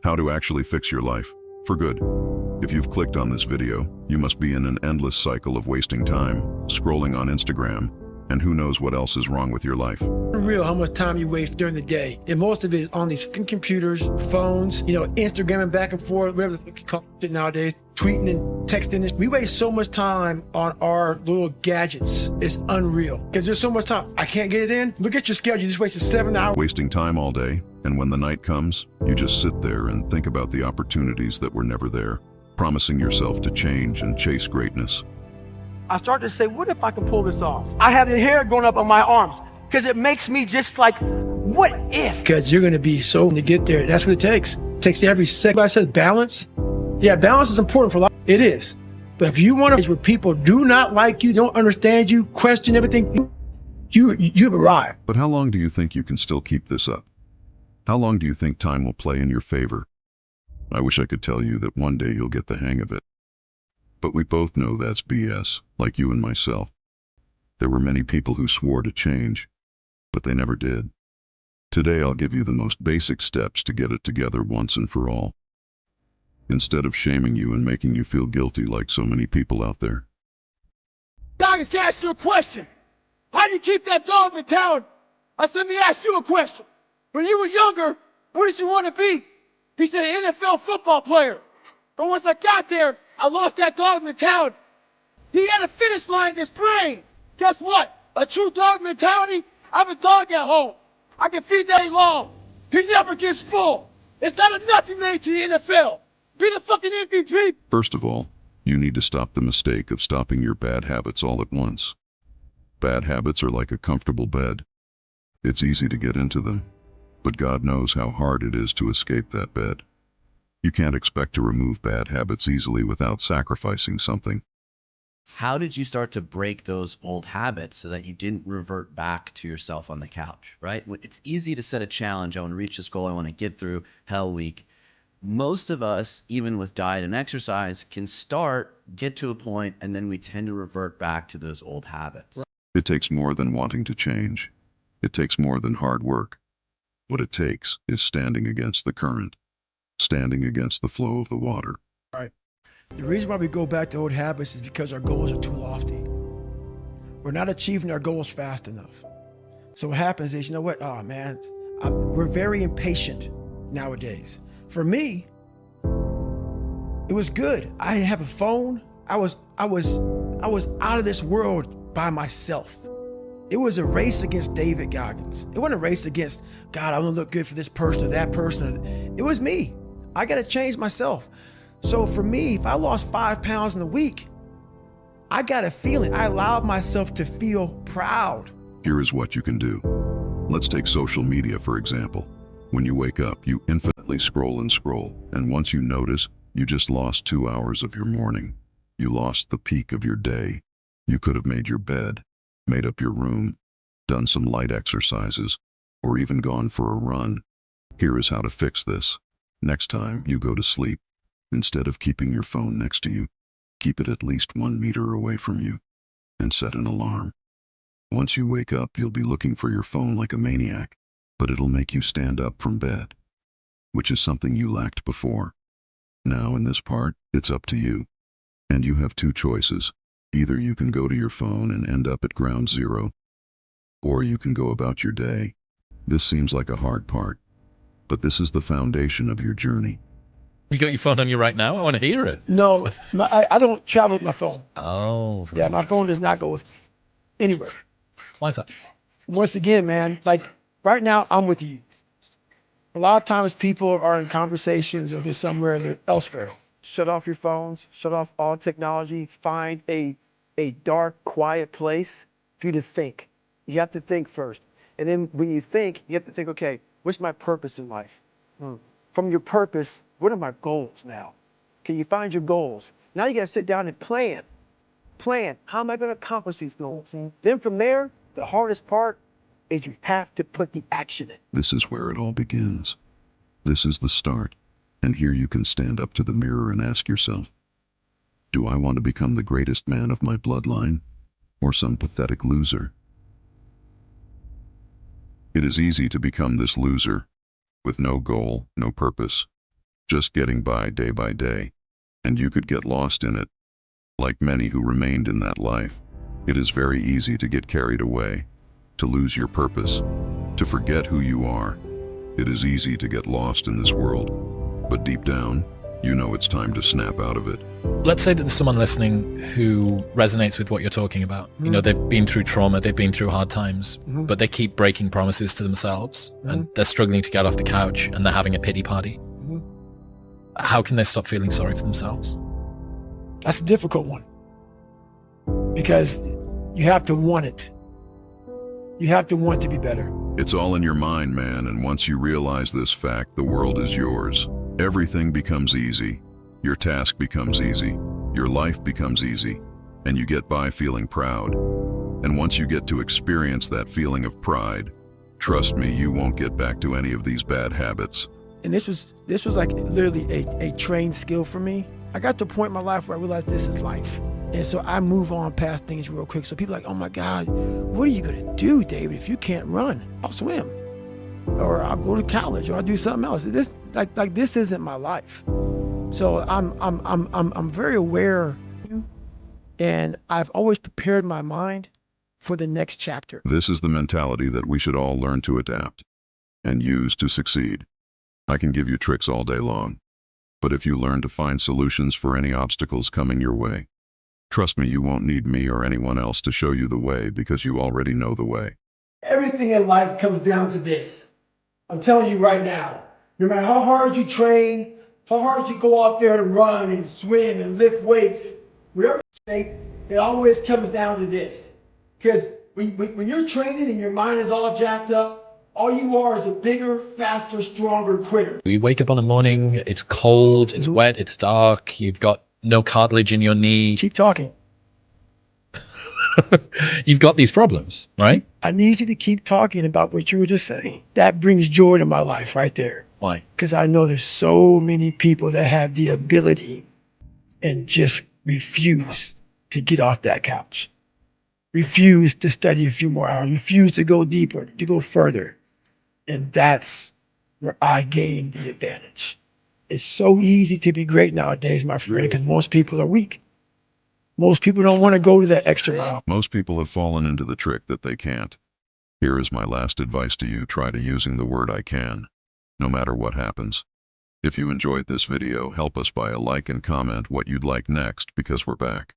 How to actually fix your life, for good. If you've clicked on this video, you must be in an endless cycle of wasting time, scrolling on Instagram, and who knows what else is wrong with your life. Real how much time you waste during the day. And most of it is on these computers, phones, Instagramming back and forth, whatever the fuck you call it nowadays, tweeting and texting. We waste so much time on our little gadgets. It's unreal. Because there's so much time. I can't get it in. Look at your schedule. You just wasted 7 hours. Wasting time all day, and when the night comes, you just sit there and think about the opportunities that were never there, promising yourself to change and chase greatness. I started to say, what if I can pull this off? I have the hair going up on my arms because it makes me just like, what if? Because you're going to be so to get there. That's what it takes. It takes every second. I said balance. Yeah, balance is important for life. It is. But if you want to where people do not like you, don't understand you, question everything, you've arrived. But how long do you think you can still keep this up? How long do you think time will play in your favor? I wish I could tell you that one day you'll get the hang of it. But we both know that's BS, like you and myself. There were many people who swore to change, but they never did. Today I'll give you the most basic steps to get it together once and for all. Instead of shaming you and making you feel guilty like so many people out there. Doc, to ask you a question. How do you keep that dog mentality? I said, let me ask you a question. When you were younger, what did you want to be? He said, an NFL football player. But once I got there, I lost that dog mentality. He had a finish line in his brain. Guess what? A true dog mentality, I have a dog at home. I can feed that long. He never gets full. It's not enough he made to the NFL. Be the fucking MVP. First of all, you need to stop the mistake of stopping your bad habits all at once. Bad habits are like a comfortable bed. It's easy to get into them, but God knows how hard it is to escape that bed. You can't expect to remove bad habits easily without sacrificing something. How did you start to break those old habits so that you didn't revert back to yourself on the couch, right? It's easy to set a challenge. I want to reach this goal. I want to get through Hell Week. Most of us, even with diet and exercise, can start, get to a point, and then we tend to revert back to those old habits. It takes more than wanting to change. It takes more than hard work. What it takes is standing against the current, standing against the flow of the water. Right. The reason why we go back to old habits is because our goals are too lofty. We're not achieving our goals fast enough. So what happens is, you know what? Oh man, we're very impatient nowadays. For me, it was good. I didn't have a phone. I was out of this world by myself. It was a race against David Goggins. It wasn't a race against, God, I want to look good for this person or that person. It was me. I got to change myself. So for me, if I lost 5 pounds in a week, I got a feeling. I allowed myself to feel proud. Here is what you can do. Let's take social media, for example. When you wake up, you infinitely scroll and scroll. And once you notice, you just lost 2 hours of your morning. You lost the peak of your day. You could have made your bed, made up your room, done some light exercises, or even gone for a run. Here is how to fix this. Next time you go to sleep, instead of keeping your phone next to you, keep it at least 1 meter away from you and set an alarm. Once you wake up, you'll be looking for your phone like a maniac, but it'll make you stand up from bed, which is something you lacked before. Now in this part, it's up to you. And you have 2 choices. Either you can go to your phone and end up at ground zero, or you can go about your day. This seems like a hard part, but this is the foundation of your journey. You got your phone on you right now? I want to hear it. No, I don't travel with my phone. Oh. Yeah, my phone does not go with anywhere. Why is that? Once again, man, like right now, I'm with you. A lot of times people are in conversations or they're somewhere elsewhere. Shut off your phones, shut off all technology, find a dark, quiet place for you to think. You have to think first. And then when you think, you have to think, okay, what's my purpose in life? From your purpose, what are my goals now? Can you find your goals? Now you gotta sit down and plan. Plan, how am I gonna accomplish these goals? Then from there, the hardest part is you have to put the action in. This is where it all begins. This is the start. And here you can stand up to the mirror and ask yourself, do I want to become the greatest man of my bloodline, or some pathetic loser? It is easy to become this loser, with no goal, no purpose, just getting by day, and you could get lost in it. Like many who remained in that life, it is very easy to get carried away, to lose your purpose, to forget who you are. It is easy to get lost in this world, but deep down, you know it's time to snap out of it. Let's say that there's someone listening who resonates with what you're talking about. You know, they've been through trauma, they've been through hard times, but they keep breaking promises to themselves and they're struggling to get off the couch and they're having a pity party. How can they stop feeling sorry for themselves? That's a difficult one because you have to want it. You have to want to be better. It's all in your mind, man, and once you realize this fact, the world is yours. Everything becomes easy. Your task becomes easy. Your life becomes easy. And you get by feeling proud. And once you get to experience that feeling of pride, trust me, you won't get back to any of these bad habits. And this was like literally a trained skill for me. I got to a point in my life where I realized this is life. And so I move on past things real quick. So people are like, oh my God, what are you gonna do, David, if you can't run? I'll swim. Or I'll go to college, or I'll do something else. This this isn't my life. So I'm very aware, and I've always prepared my mind for the next chapter. This is the mentality that we should all learn to adapt and use to succeed. I can give you tricks all day long, but if you learn to find solutions for any obstacles coming your way, trust me, you won't need me or anyone else to show you the way because you already know the way. Everything in life comes down to this. I'm telling you right now, no matter how hard you train, how hard you go out there to run and swim and lift weights, whatever you say, it always comes down to this. Because when you're training and your mind is all jacked up, all you are is a bigger, faster, stronger quitter. You wake up on a morning, it's cold, it's wet, it's dark, you've got no cartilage in your knee. Keep talking. You've got these problems, right? I need you to keep talking about what you were just saying. That brings joy to my life right there. Why? Because I know there's so many people that have the ability and just refuse to get off that couch. Refuse to study a few more hours. Refuse to go deeper, to go further. And that's where I gain the advantage. It's so easy to be great nowadays, my friend, because most people are weak. Most people don't want to go to that extra mile. Most people have fallen into the trick that they can't. Here is my last advice to you. Try to using the word I can, no matter what happens. If you enjoyed this video, help us by a like and comment what you'd like next because we're back.